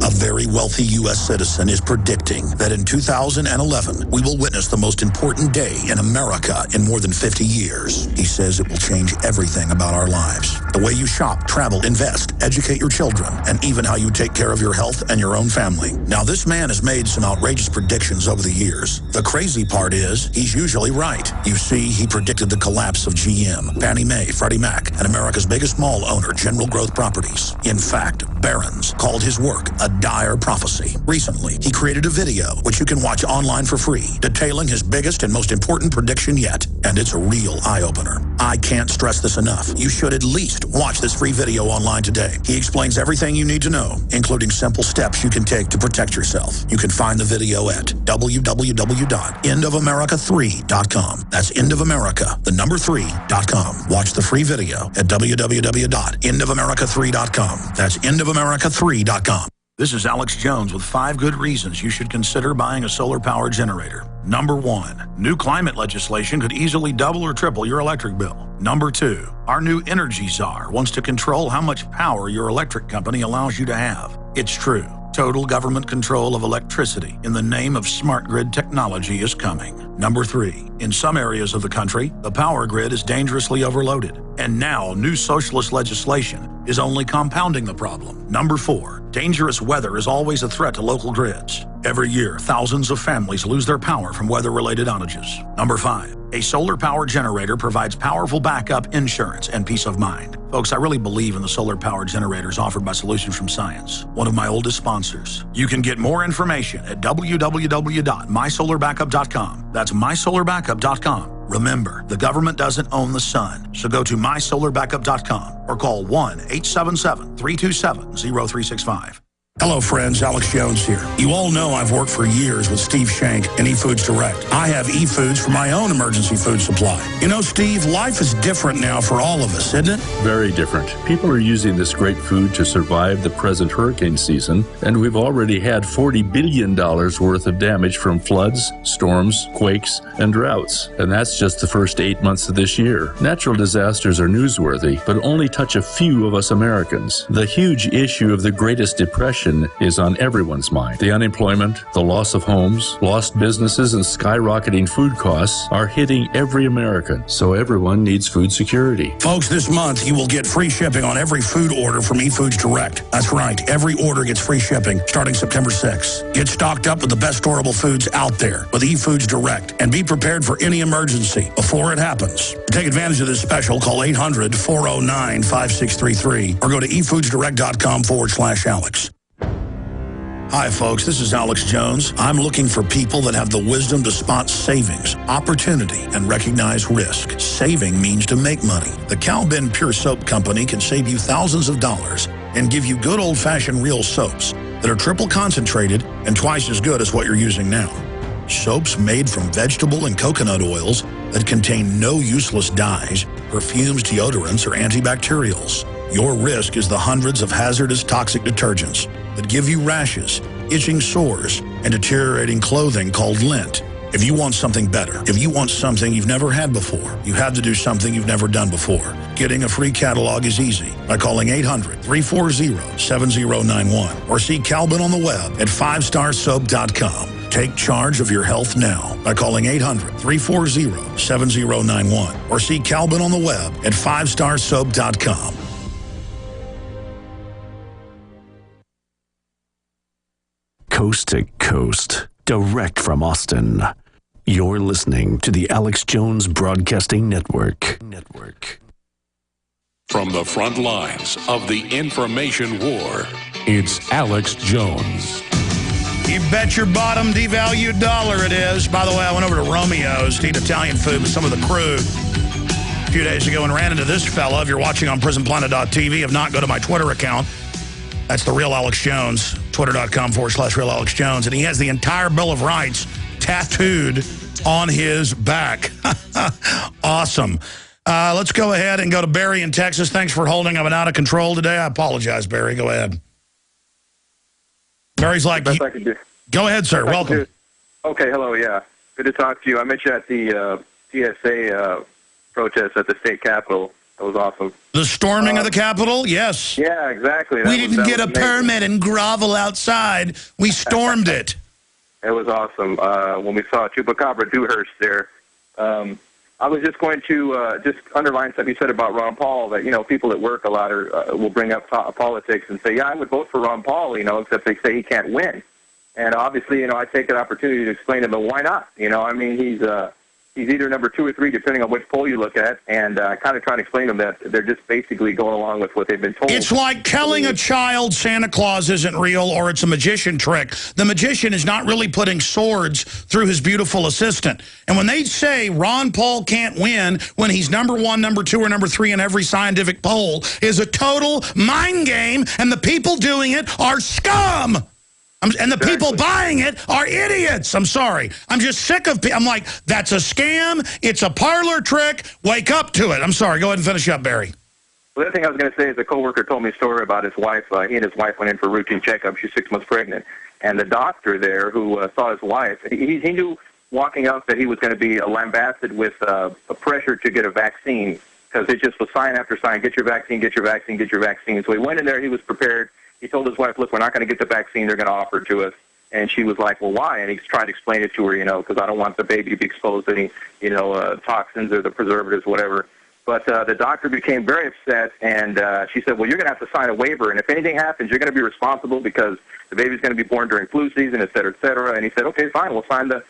a very wealthy U.S. citizen is predicting that in 2011, we will witness the most important day in America in more than 50 years. He says it will change everything about our lives. The way you shop, travel, invest, educate your children, and even how you take care of your health and your own family. Now, this man has made some outrageous predictions over the years. The crazy part is, he's usually right. You see, he predicted the collapse of GM, Fannie Mae, Freddie Mac, and America's biggest mall owner, General Growth Properties. In fact, Barron's called his work a dire prophecy. Recently, he created a video, which you can watch online for free, detailing his biggest and most important prediction yet. And it's a real eye-opener. I can't stress this enough. You should at least watch this free video online today. He explains everything you need to know, including simple steps you can take to protect yourself. You can find the video at www.endofamerica3.com. That's endofamerica, the number 3.com. Watch the free video at www.endofamerica3.com. That's endofamerica3.com. This is Alex Jones with 5 good reasons you should consider buying a solar power generator. Number 1, new climate legislation could easily double or triple your electric bill. Number 2, our new energy czar wants to control how much power your electric company allows you to have. It's true. Total government control of electricity in the name of smart grid technology is coming. Number 3, in some areas of the country, the power grid is dangerously overloaded. And now, new socialist legislation is only compounding the problem. Number 4, dangerous weather is always a threat to local grids. Every year, thousands of families lose their power from weather-related outages. Number 5, a solar power generator provides powerful backup insurance and peace of mind. Folks, I really believe in the solar power generators offered by Solutions from Science, one of my oldest sponsors. You can get more information at www.mysolarbackup.com. That's mysolarbackup.com. Remember, the government doesn't own the sun, so go to mysolarbackup.com or call 1-877-327-0365. Hello friends, Alex Jones here. You all know I've worked for years with Steve Shank and eFoods Direct. I have eFoods for my own emergency food supply. You know, Steve, life is different now for all of us, isn't it? Very different. People are using this great food to survive the present hurricane season, and we've already had $40 billion worth of damage from floods, storms, quakes, and droughts. And that's just the first 8 months of this year. Natural disasters are newsworthy, but only touch a few of us Americans. The huge issue of the Greatest Depression is on everyone's mind. The unemployment, the loss of homes, lost businesses, and skyrocketing food costs are hitting every American, so everyone needs food security. Folks, this month you will get free shipping on every food order from eFoods Direct. That's right, every order gets free shipping starting September 6th. Get stocked up with the best storable foods out there with eFoods Direct and be prepared for any emergency before it happens. To take advantage of this special, call 800-409-5633 or go to efoodsdirect.com/Alex. Hi folks, this is Alex Jones. I'm looking for people that have the wisdom to spot savings, opportunity, and recognize risk. Saving means to make money. The Cal Ben Pure Soap Company can save you thousands of dollars and give you good old-fashioned real soaps that are triple concentrated and twice as good as what you're using now. Soaps made from vegetable and coconut oils that contain no useless dyes, perfumes, deodorants, or antibacterials. Your risk is the hundreds of hazardous toxic detergents that give you rashes, itching sores, and deteriorating clothing called lint. If you want something better, if you want something you've never had before, you have to do something you've never done before. Getting a free catalog is easy by calling 800-340-7091 or see Calvin on the web at 5starsoap.com. Take charge of your health now by calling 800-340-7091 or see Calvin on the web at 5starsoap.com. Coast to coast, direct from Austin. You're listening to the Alex Jones Broadcasting Network. From the front lines of the information war, it's Alex Jones. You bet your bottom devalued dollar it is. By the way, I went over to Romeo's to eat Italian food with some of the crew a few days ago and ran into this fella. If you're watching on PrisonPlanet.tv, if not, go to my Twitter account. That's the Real Alex Jones, twitter.com/Real Alex Jones. And he has the entire Bill of Rights tattooed on his back. Awesome. Let's go ahead and go to Barry in Texas. Thanks for holding. I've been out of control today. I apologize, Barry. Go ahead. Barry's like, best I can do. Go ahead, sir. Welcome. Okay, hello, yeah. Good to talk to you. I met you at the TSA protest at the state capitol That was awesome. The storming of the Capitol? Yes. Yeah, exactly. We didn't get a permit and grovel outside. We stormed it. It was awesome. When we saw Chupacabra Dewhurst there, I was just going to just underline something you said about Ron Paul, that, you know, people at work a lot will bring up politics and say, yeah, I would vote for Ron Paul, you know, except they say he can't win. And obviously, you know, I take an opportunity to explain to them, why not? You know, I mean, he's either number 2 or 3, depending on which poll you look at, and kind of trying to explain to them that they're just basically going along with what they've been told. It's like telling a child Santa Claus isn't real or it's a magician trick. The magician is not really putting swords through his beautiful assistant. And when they say Ron Paul can't win when he's number 1, number 2, or number 3 in every scientific poll is a total mind game, and the people doing it are scum. And the people buying it are idiots. I'm sorry. I'm just sick of I'm like, that's a scam. It's a parlor trick. Wake up to it. I'm sorry. Go ahead and finish up, Barry. The other thing I was going to say is a coworker told me a story about his wife. He and his wife went in for routine checkup. She's 6 months pregnant. And the doctor there who saw his wife, he knew walking up that he was going to be lambasted with a pressure to get a vaccine, because it just was sign after sign, get your vaccine, get your vaccine, get your vaccine. So he went in there. He was prepared. He told his wife, look, we're not going to get the vaccine they're going to offer to us. And she was like, well, why? And he tried to explain it to her, you know, because I don't want the baby to be exposed to any, you know, toxins or the preservatives, whatever. But the doctor became very upset, and she said, well, you're going to have to sign a waiver, and if anything happens, you're going to be responsible because the baby's going to be born during flu season, et cetera, et cetera. And he said, okay, fine, we'll sign the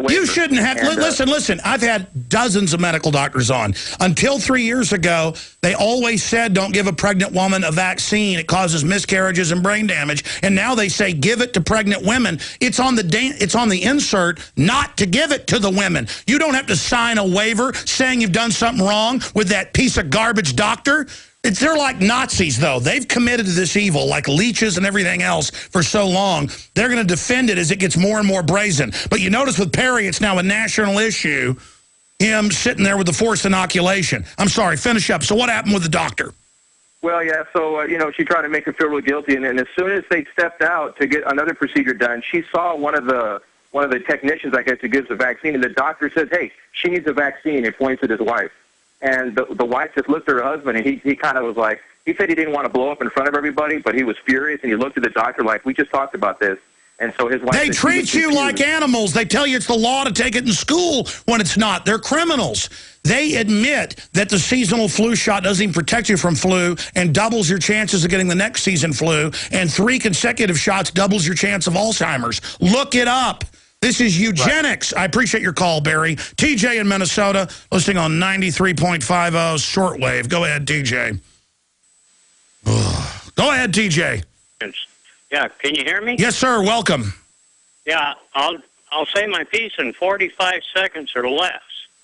waiver. You shouldn't have. And, listen. I've had dozens of medical doctors on. Until 3 years ago, they always said don't give a pregnant woman a vaccine. It causes miscarriages and brain damage. And now they say give it to pregnant women. It's on the insert not to give it to the women. You don't have to sign a waiver saying you've done something wrong with that piece of garbage doctor. They're like Nazis, though. They've committed to this evil, like leeches and everything else, for so long. They're going to defend it as it gets more and more brazen. But you notice with Perry, it's now a national issue, him sitting there with the forced inoculation. I'm sorry, finish up. So what happened with the doctor? Well, yeah, so, you know, she tried to make him feel really guilty, and as soon as they stepped out to get another procedure done, she saw one of the technicians, I guess, who gives the vaccine, and the doctor said, hey, she needs a vaccine, and points at his wife. And the wife just looked at her husband, and he kind of was like, he said he didn't want to blow up in front of everybody, but he was furious, and he looked at the doctor like, we just talked about this. And so his wife They treat you like animals. They tell you it's the law to take it in school when it's not. They're criminals. They admit that the seasonal flu shot doesn't even protect you from flu and doubles your chances of getting the next season flu, and 3 consecutive shots doubles your chance of Alzheimer's. Look it up. This is eugenics. Right. I appreciate your call, Barry. TJ in Minnesota, listening on 93.50 shortwave. Go ahead, TJ. Go ahead, TJ. Yeah, can you hear me? Yes, sir. Welcome. Yeah, I'll say my piece in 45 seconds or less.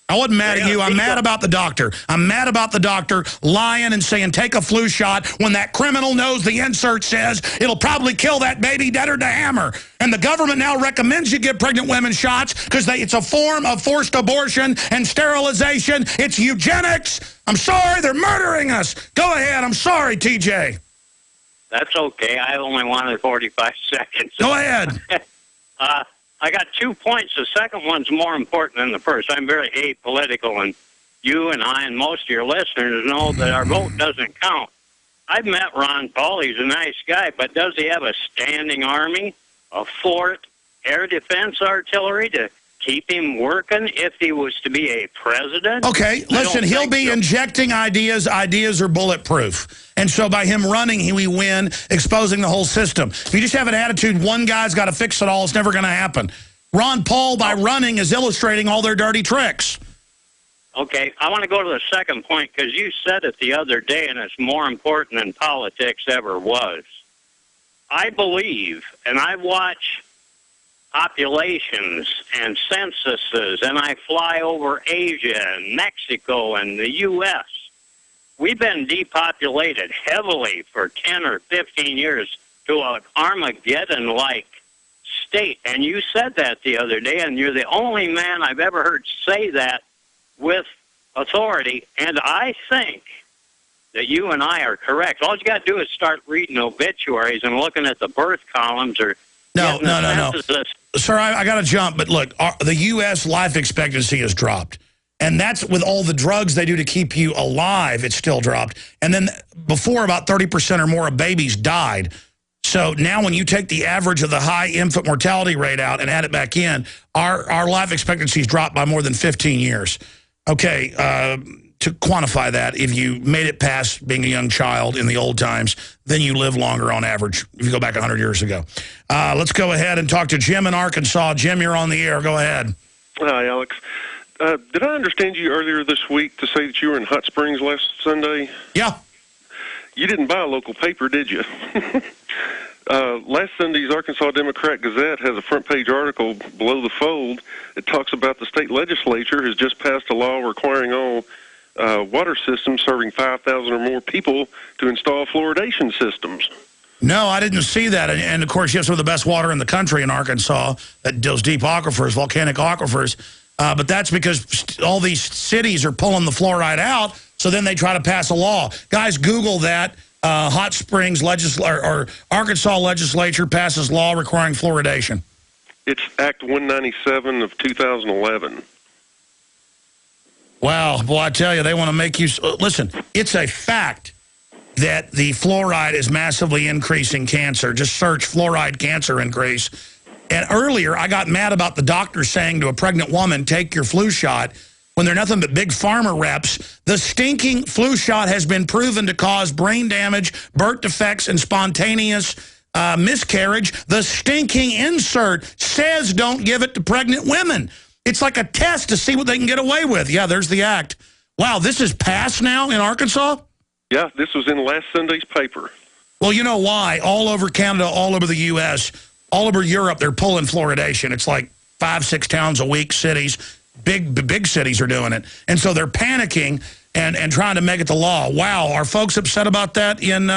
I wasn't mad at you. I'm mad about the doctor. I'm mad about the doctor lying and saying take a flu shot when that criminal knows the insert says it'll probably kill that baby deader to hammer. And the government now recommends you give pregnant women shots because it's a form of forced abortion and sterilization. It's eugenics. I'm sorry. They're murdering us. Go ahead. I'm sorry, TJ. That's okay. I only wanted 45 seconds. Go ahead. I got 2 points. The second one's more important than the first. I'm very apolitical, and you and I and most of your listeners know that our vote doesn't count. I've met Ron Paul. He's a nice guy, but does he have a standing army, a fort, air defense artillery to keep him working if he was to be a president? Okay, listen, he'll be injecting ideas. Ideas are bulletproof. And so by him running, we win, exposing the whole system. If you just have an attitude, one guy's got to fix it all, it's never going to happen. Ron Paul, by running, is illustrating all their dirty tricks. Okay, I want to go to the second point because you said it the other day, and it's more important than politics ever was. I believe, and I watch populations and censuses, and I fly over Asia and Mexico and the U.S., we've been depopulated heavily for 10 or 15 years to an Armageddon-like state. And you said that the other day, and you're the only man I've ever heard say that with authority. And I think that you and I are correct. All you got to do is start reading obituaries and looking at the birth columns or... No. Sir, I got to jump, but look, the U.S. life expectancy has dropped. And that's with all the drugs they do to keep you alive, it's still dropped. And then before, about 30% or more of babies died. So now when you take the average of the high infant mortality rate out and add it back in, our life expectancy's dropped by more than 15 years. Okay, to quantify that, if you made it past being a young child in the old times, then you live longer on average if you go back 100 years ago. Let's go ahead and talk to Jim in Arkansas. Jim, you're on the air. Go ahead. Hi, Alex. Did I understand you earlier this week to say that you were in Hot Springs last Sunday? Yeah. You didn't buy a local paper, did you? Last Sunday's Arkansas Democrat-Gazette has a front-page article below the fold that talks about the state legislature has just passed a law requiring all water systems serving 5,000 or more people to install fluoridation systems. No, I didn't see that. And of course, you have some of the best water in the country in Arkansas, those deep aquifers, volcanic aquifers. But that's because all these cities are pulling the fluoride out, so then they try to pass a law. Guys, Google that. Hot Springs or Arkansas legislature passes law requiring fluoridation. It's Act 197 of 2011. Wow. Well, I tell you, they want to make you... Listen, it's a fact that the fluoride is massively increasing cancer. Just search fluoride cancer increase. And earlier, I got mad about the doctor saying to a pregnant woman, take your flu shot, when they're nothing but big pharma reps. The stinking flu shot has been proven to cause brain damage, birth defects, and spontaneous miscarriage. The stinking insert says don't give it to pregnant women. It's like a test to see what they can get away with. Yeah, there's the act. Wow, this is passed now in Arkansas? Yeah, this was in last Sunday's paper. Well, you know why? All over Canada, all over the U.S., all over Europe, they're pulling fluoridation. It's like 5-6 towns a week, cities. Big cities are doing it. And so they're panicking and trying to make it the law. Wow, are folks upset about that in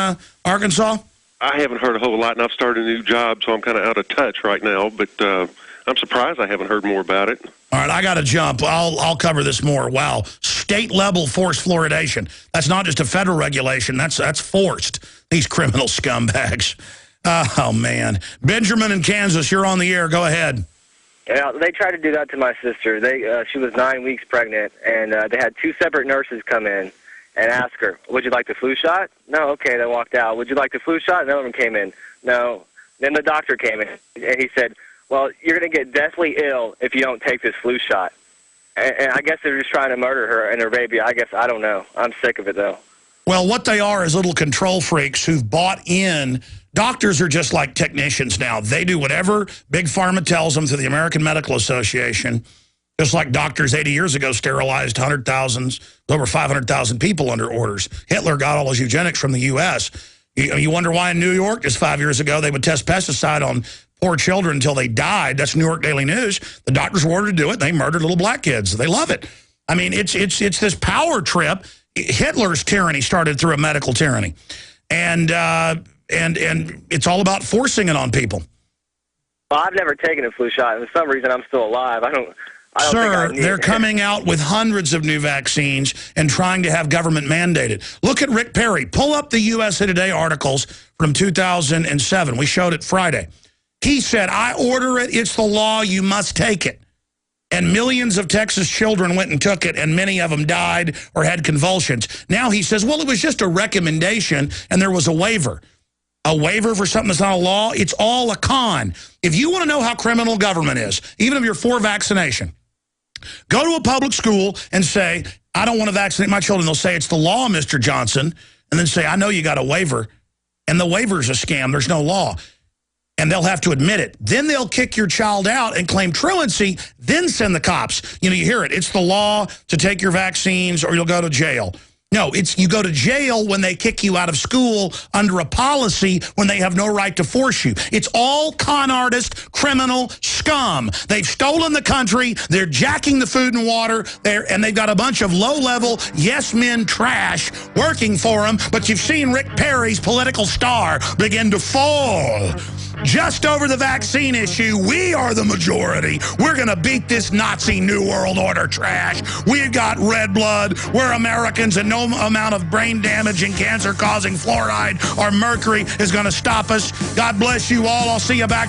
Arkansas? I haven't heard a whole lot, and I've started a new job, so I'm kind of out of touch right now. But I'm surprised I haven't heard more about it. All right, I got to jump. I'll cover this more. Wow, state-level forced fluoridation. That's not just a federal regulation. That's forced. These criminal scumbags. Oh, man. Benjamin in Kansas, you're on the air. Go ahead. Yeah, they tried to do that to my sister. She was 9 weeks pregnant, and they had 2 separate nurses come in and ask her, would you like the flu shot? No, okay, they walked out. Would you like the flu shot? Another one came in. No. Then the doctor came in, and he said, well, you're going to get deathly ill if you don't take this flu shot. And I guess they're just trying to murder her and her baby. I don't know. I'm sick of it, though. Well, what they are is little control freaks who've bought in. Doctors are just like technicians now. They do whatever Big Pharma tells them through the American Medical Association, just like doctors 80 years ago sterilized over 500,000 people under orders. Hitler got all his eugenics from the U.S. You wonder why in New York just 5 years ago they would test pesticide on poor children until they died. That's New York Daily News. The doctors were ordered to do it. They murdered little black kids. They love it. I mean, it's this power trip. Hitler's tyranny started through a medical tyranny. And it's all about forcing it on people. Well, I've never taken a flu shot, and for some reason I'm still alive. I don't Sir, think they're coming out with hundreds of new vaccines and trying to have government mandated. Look at Rick Perry. Pull up the USA Today articles from 2007. We showed it Friday. He said, I order it. It's the law. You must take it. And millions of Texas children went and took it, and many of them died or had convulsions. Now he says, well, it was just a recommendation, and there was a waiver. A waiver for something that's not a law? It's all a con. If you want to know how criminal government is, even if you're for vaccination, go to a public school and say, I don't want to vaccinate my children. They'll say, it's the law, Mr. Johnson. And then say, I know you got a waiver. And the waiver's a scam. There's no law. And they'll have to admit it. Then they'll kick your child out and claim truancy, then send the cops. You know, you hear it. It's the law to take your vaccines or you'll go to jail. No, it's you go to jail when they kick you out of school under a policy when they have no right to force you. It's all con artist, criminal scum. They've stolen the country. They're jacking the food and water. And they've got a bunch of low-level yes men trash working for them. But you've seen Rick Perry's political star begin to fall. Just over the vaccine issue, we are the majority. We're going to beat this Nazi New World Order trash. We've got red blood. We're Americans, and no amount of brain damage and cancer-causing fluoride or mercury is going to stop us. God bless you all. I'll see you back tomorrow.